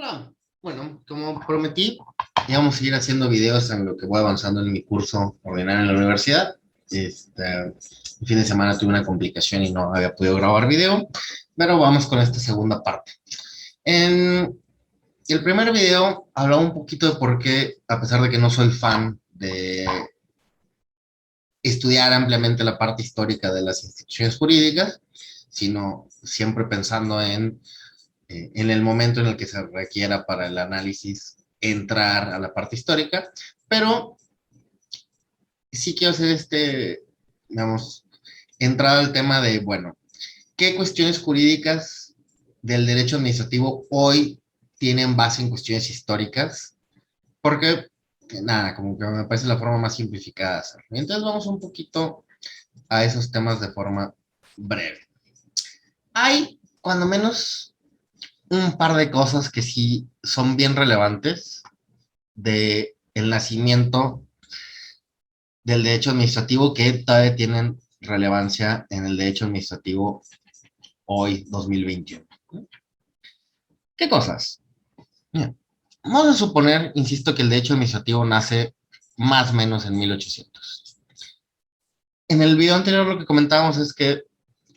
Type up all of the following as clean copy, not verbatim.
Hola, bueno, como prometí, íbamos a seguir haciendo videos en lo que voy avanzando en mi curso ordinario en la universidad. El fin de semana tuve una complicación y no había podido grabar video, pero vamos con esta segunda parte. En el primer video hablaba un poquito de por qué, a pesar de que no soy fan de estudiar ampliamente la parte histórica de las instituciones jurídicas, sino siempre pensando en el momento en el que se requiera para el análisis entrar a la parte histórica, pero sí quiero hacer digamos, entrar al tema de, bueno, ¿qué cuestiones jurídicas del derecho administrativo hoy tienen base en cuestiones históricas? Porque, nada, como que me parece la forma más simplificada de hacerlo. Entonces vamos un poquito a esos temas de forma breve. Hay, cuando menos, un par de cosas que sí son bien relevantes de el nacimiento del derecho administrativo que todavía tienen relevancia en el derecho administrativo hoy, 2021. ¿Qué cosas? Mira, vamos a suponer, insisto, que el derecho administrativo nace más o menos en 1800. En el video anterior lo que comentábamos es que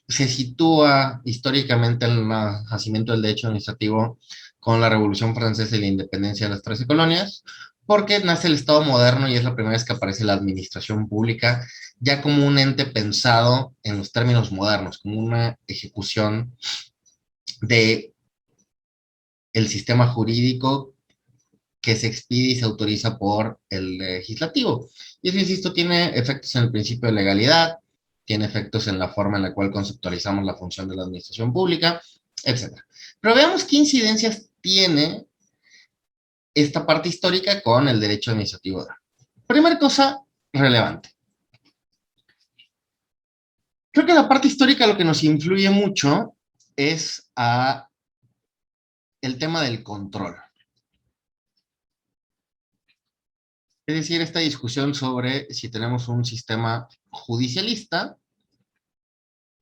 se sitúa históricamente el nacimiento del derecho administrativo con la Revolución Francesa y la independencia de las 13 colonias, porque nace el Estado moderno y es la primera vez que aparece la administración pública ya como un ente pensado en los términos modernos, como una ejecución de el sistema jurídico que se expide y se autoriza por el legislativo. Y eso, insisto, tiene efectos en el principio de legalidad, tiene efectos en la forma en la cual conceptualizamos la función de la administración pública, etcétera. Pero veamos qué incidencias tiene esta parte histórica con el derecho administrativo. Primera cosa relevante. Creo que la parte histórica lo que nos influye mucho es el tema del control. Es decir, esta discusión sobre si tenemos un sistema judicialista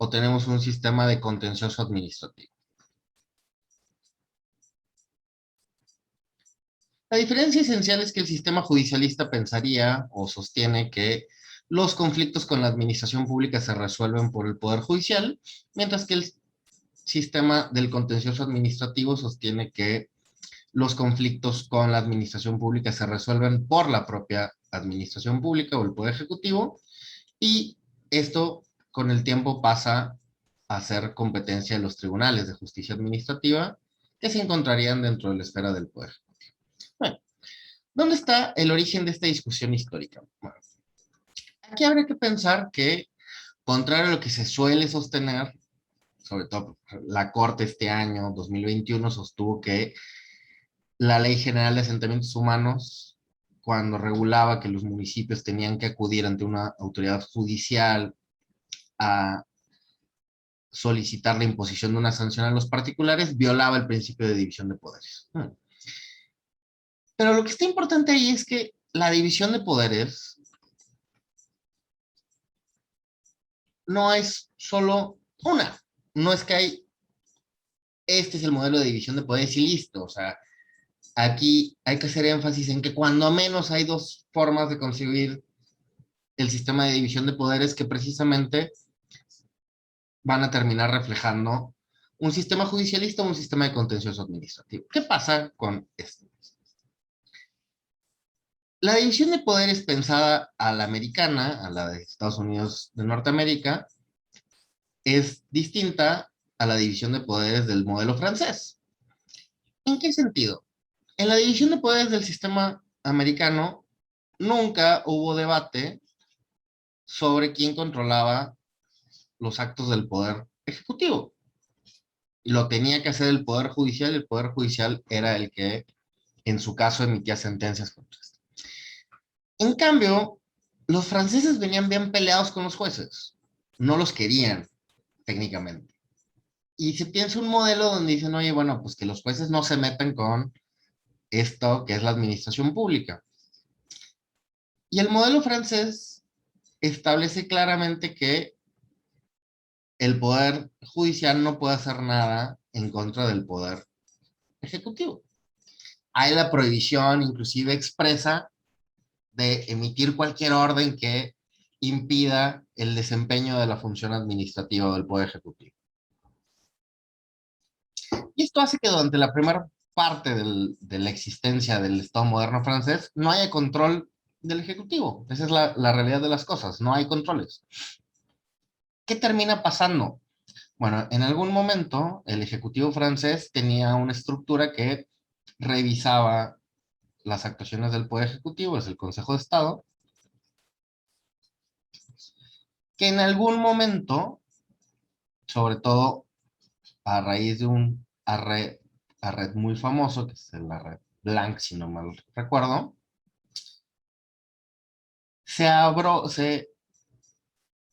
o tenemos un sistema de contencioso administrativo. La diferencia esencial es que el sistema judicialista pensaría o sostiene que los conflictos con la administración pública se resuelven por el Poder Judicial, mientras que el sistema del contencioso administrativo sostiene que los conflictos con la administración pública se resuelven por la propia administración pública o el Poder Ejecutivo, y esto con el tiempo pasa a ser competencia de los tribunales de justicia administrativa que se encontrarían dentro de la esfera del Poder. Bueno, ¿dónde está el origen de esta discusión histórica? Bueno, aquí habría que pensar que, contrario a lo que se suele sostener, sobre todo la Corte este año, 2021, sostuvo que la Ley General de Asentamientos Humanos, cuando regulaba que los municipios tenían que acudir ante una autoridad judicial a solicitar la imposición de una sanción a los particulares, violaba el principio de división de poderes. Pero lo que está importante ahí es que la división de poderes no es solo una. No es que este es el modelo de división de poderes y listo. O sea, aquí hay que hacer énfasis en que cuando menos hay dos formas de concebir el sistema de división de poderes que precisamente van a terminar reflejando un sistema judicialista o un sistema de contencioso administrativo. ¿Qué pasa con esto? La división de poderes pensada a la americana, a la de Estados Unidos de Norteamérica, es distinta a la división de poderes del modelo francés. ¿En qué sentido? En la división de poderes del sistema americano nunca hubo debate sobre quién controlaba los actos del poder ejecutivo. Lo tenía que hacer el poder judicial y el poder judicial era el que, en su caso, emitía sentencias contra esto. En cambio, los franceses venían bien peleados con los jueces. No los querían, técnicamente. Y se piensa un modelo donde dicen, oye, bueno, pues que los jueces no se metan con esto que es la administración pública. Y el modelo francés establece claramente que el poder judicial no puede hacer nada en contra del poder ejecutivo. hay la prohibición, inclusive expresa, de emitir cualquier orden que impida el desempeño de la función administrativa del Poder Ejecutivo. Y esto hace que durante la primera parte de la existencia del Estado moderno francés no haya control del Ejecutivo. Esa es la realidad de las cosas, no hay controles. ¿Qué termina pasando? Bueno, en algún momento el Ejecutivo francés tenía una estructura que revisaba las actuaciones del Poder Ejecutivo, es el Consejo de Estado, que en algún momento, sobre todo a raíz de un arred muy famoso, que es el arred Blanc, si no mal recuerdo, se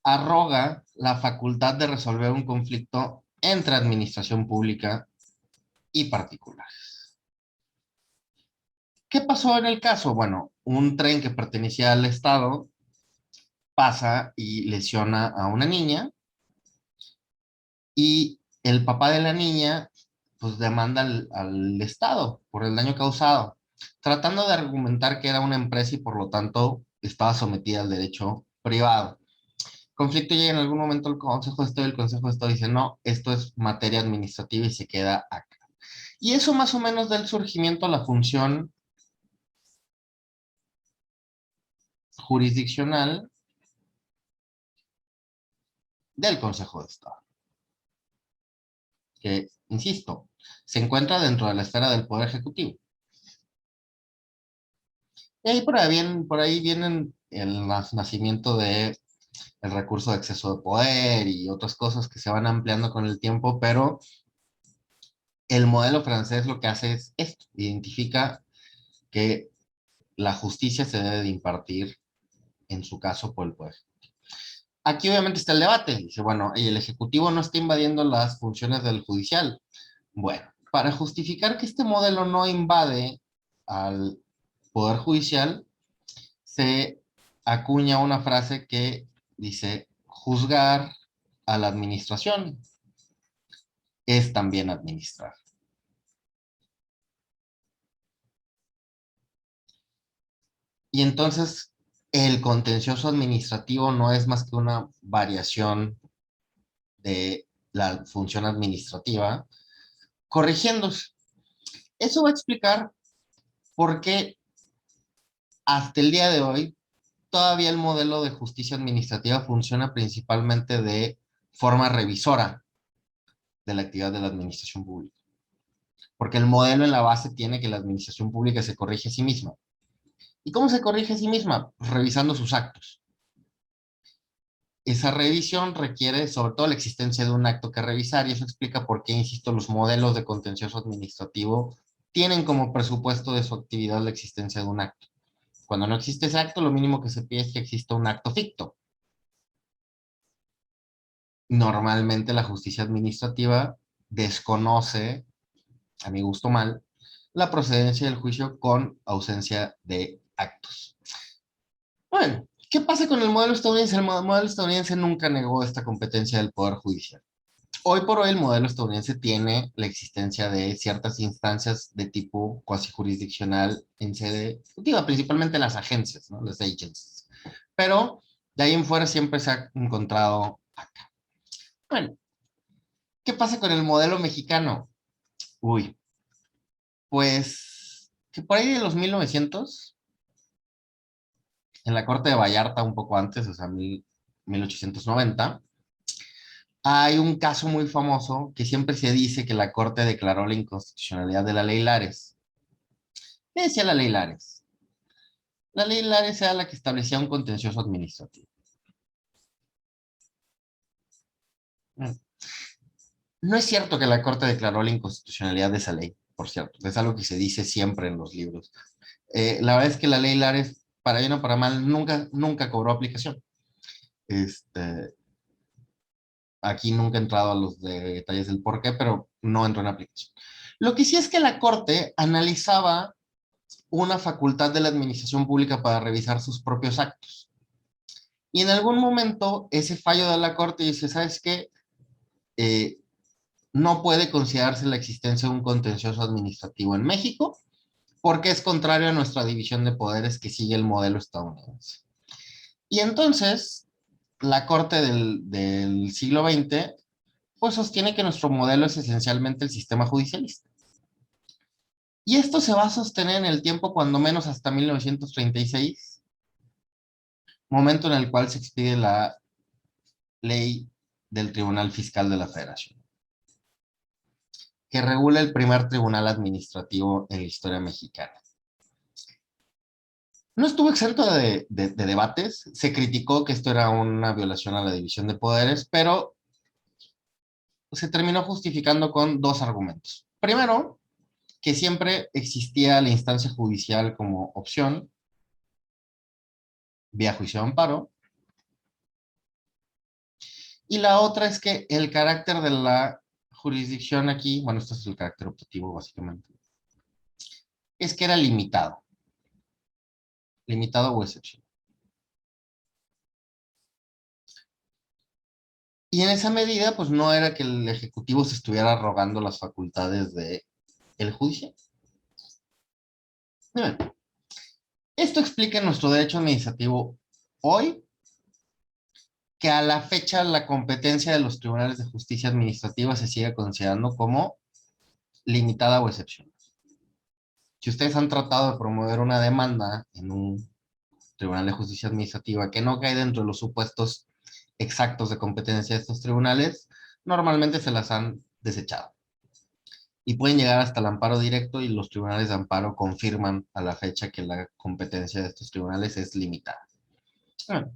arroga la facultad de resolver un conflicto entre administración pública y particulares. ¿Qué pasó en el caso? Bueno, un tren que pertenecía al Estado pasa y lesiona a una niña y el papá de la niña pues demanda al Estado por el daño causado, tratando de argumentar que era una empresa y por lo tanto estaba sometida al derecho privado. Conflicto llega en algún momento al Consejo de Estado y el Consejo de Estado dice, no, esto es materia administrativa y se queda acá. Y eso más o menos da el surgimiento a la función jurisdiccional del Consejo de Estado, que, insisto, se encuentra dentro de la esfera del Poder Ejecutivo. Y ahí por ahí vienen el nacimiento de el recurso de exceso de poder y otras cosas que se van ampliando con el tiempo, pero el modelo francés lo que hace es esto, identifica que la justicia se debe de impartir, en su caso, por el poder. Aquí obviamente está el debate, dice, bueno, ¿y el Ejecutivo no está invadiendo las funciones del judicial? Bueno, para justificar que este modelo no invade al Poder Judicial, se acuña una frase que dice, juzgar a la administración es también administrar. Y entonces el contencioso administrativo no es más que una variación de la función administrativa corrigiéndose. Eso va a explicar por qué hasta el día de hoy todavía el modelo de justicia administrativa funciona principalmente de forma revisora de la actividad de la administración pública. Porque el modelo en la base tiene que la administración pública se corrige a sí misma. ¿Y cómo se corrige a sí misma? Pues revisando sus actos. Esa revisión requiere sobre todo la existencia de un acto que revisar y eso explica por qué, insisto, los modelos de contencioso administrativo tienen como presupuesto de su actividad la existencia de un acto. Cuando no existe ese acto, lo mínimo que se pide es que exista un acto ficto. Normalmente la justicia administrativa desconoce, a mi gusto mal, la procedencia del juicio con ausencia de actos. Bueno, ¿qué pasa con el modelo estadounidense? El modelo estadounidense nunca negó esta competencia del Poder Judicial. Hoy por hoy el modelo estadounidense tiene la existencia de ciertas instancias de tipo cuasi jurisdiccional en sede ejecutiva, principalmente las agencias, ¿no? Las agencies. Pero de ahí en fuera siempre se ha encontrado acá. Bueno, ¿qué pasa con el modelo mexicano? Uy, pues que por ahí de los 1900, en la Corte de Vallarta, un poco antes, o sea, 1890, hay un caso muy famoso que siempre se dice que la Corte declaró la inconstitucionalidad de la ley Lares. ¿Qué decía la ley Lares? La ley Lares era la que establecía un contencioso administrativo. No es cierto que la Corte declaró la inconstitucionalidad de esa ley, por cierto. Es algo que se dice siempre en los libros. La verdad es que la ley Lares, para bien o para mal, nunca cobró aplicación. Este, aquí nunca he entrado a los detalles del por qué, pero no entró en aplicación. Lo que sí es que la Corte analizaba una facultad de la administración pública para revisar sus propios actos. Y en algún momento ese fallo de la Corte dice, ¿sabes qué? No puede considerarse la existencia de un contencioso administrativo en México porque es contrario a nuestra división de poderes que sigue el modelo estadounidense. Y entonces, la Corte del siglo XX, pues sostiene que nuestro modelo es esencialmente el sistema judicialista. Y esto se va a sostener en el tiempo cuando menos hasta 1936, momento en el cual se expide la ley del Tribunal Fiscal de la Federación, que regula el primer tribunal administrativo en la historia mexicana. No estuvo exento de debates, se criticó que esto era una violación a la división de poderes, pero se terminó justificando con dos argumentos. Primero, que siempre existía la instancia judicial como opción, vía juicio de amparo, y la otra es que el carácter de la jurisdicción aquí, bueno, esto es el carácter optativo básicamente, es que era limitado o excepcional. Y en esa medida, pues no era que el Ejecutivo se estuviera arrogando las facultades del juicio. Bien, esto explica en nuestro derecho administrativo hoy que a la fecha la competencia de los tribunales de justicia administrativa se sigue considerando como limitada o excepcional. Si ustedes han tratado de promover una demanda en un tribunal de justicia administrativa que no cae dentro de los supuestos exactos de competencia de estos tribunales, normalmente se las han desechado. Y pueden llegar hasta el amparo directo y los tribunales de amparo confirman a la fecha que la competencia de estos tribunales es limitada. Bueno,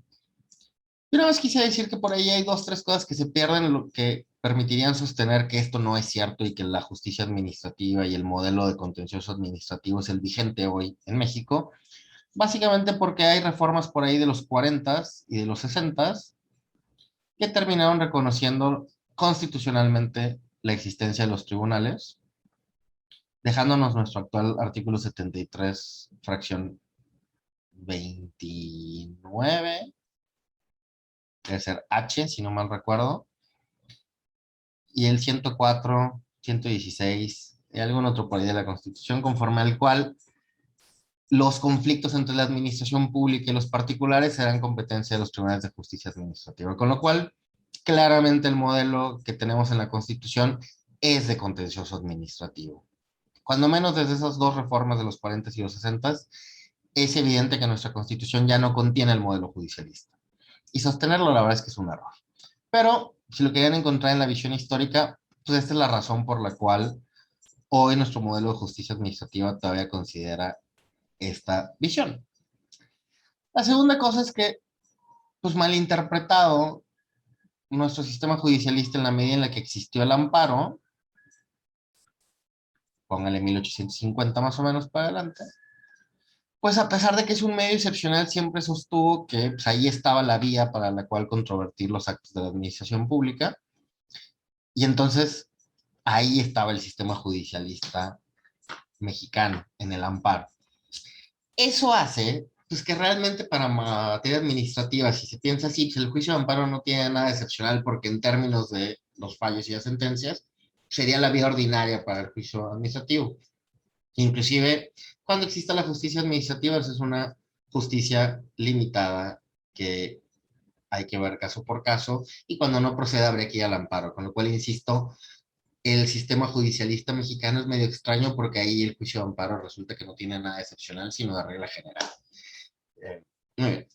yo nada más quisiera decir que por ahí hay dos, tres cosas que se pierden, lo que permitirían sostener que esto no es cierto y que la justicia administrativa y el modelo de contencioso administrativo es el vigente hoy en México, básicamente porque hay reformas por ahí de los 40s y de los 60s que terminaron reconociendo constitucionalmente la existencia de los tribunales, dejándonos nuestro actual artículo 73, fracción 29, debe ser H, si no mal recuerdo, y el 104, 116, y algún otro por ahí de la Constitución, conforme al cual los conflictos entre la administración pública y los particulares serán competencia de los tribunales de justicia administrativa, con lo cual claramente el modelo que tenemos en la Constitución es de contencioso administrativo. Cuando menos desde esas dos reformas de los 40 y los 60, es evidente que nuestra Constitución ya no contiene el modelo judicialista. Y sostenerlo, la verdad es que es un error. Pero si lo querían encontrar en la visión histórica, pues esta es la razón por la cual hoy nuestro modelo de justicia administrativa todavía considera esta visión. La segunda cosa es que, pues malinterpretado, nuestro sistema judicialista en la medida en la que existió el amparo, póngale 1850 más o menos para adelante, pues a pesar de que es un medio excepcional, siempre sostuvo que pues, ahí estaba la vía para la cual controvertir los actos de la administración pública, y entonces ahí estaba el sistema judicialista mexicano, en el amparo. Eso hace pues, que realmente para materia administrativa, si se piensa así, pues, el juicio de amparo no tiene nada excepcional porque en términos de los fallos y las sentencias, sería la vía ordinaria para el juicio administrativo. Inclusive, cuando exista la justicia administrativa, esa es una justicia limitada que hay que ver caso por caso, y cuando no proceda habría que ir al amparo, con lo cual, insisto, el sistema judicialista mexicano es medio extraño porque ahí el juicio de amparo resulta que no tiene nada excepcional, sino de regla general. Muy bien.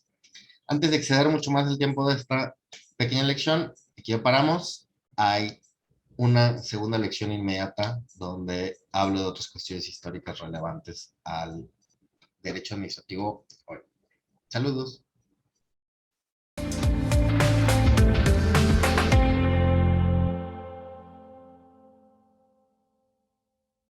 Antes de exceder mucho más el tiempo de esta pequeña lección, aquí ya paramos. Hay una segunda lección inmediata donde hablo de otras cuestiones históricas relevantes al derecho administrativo hoy. Saludos.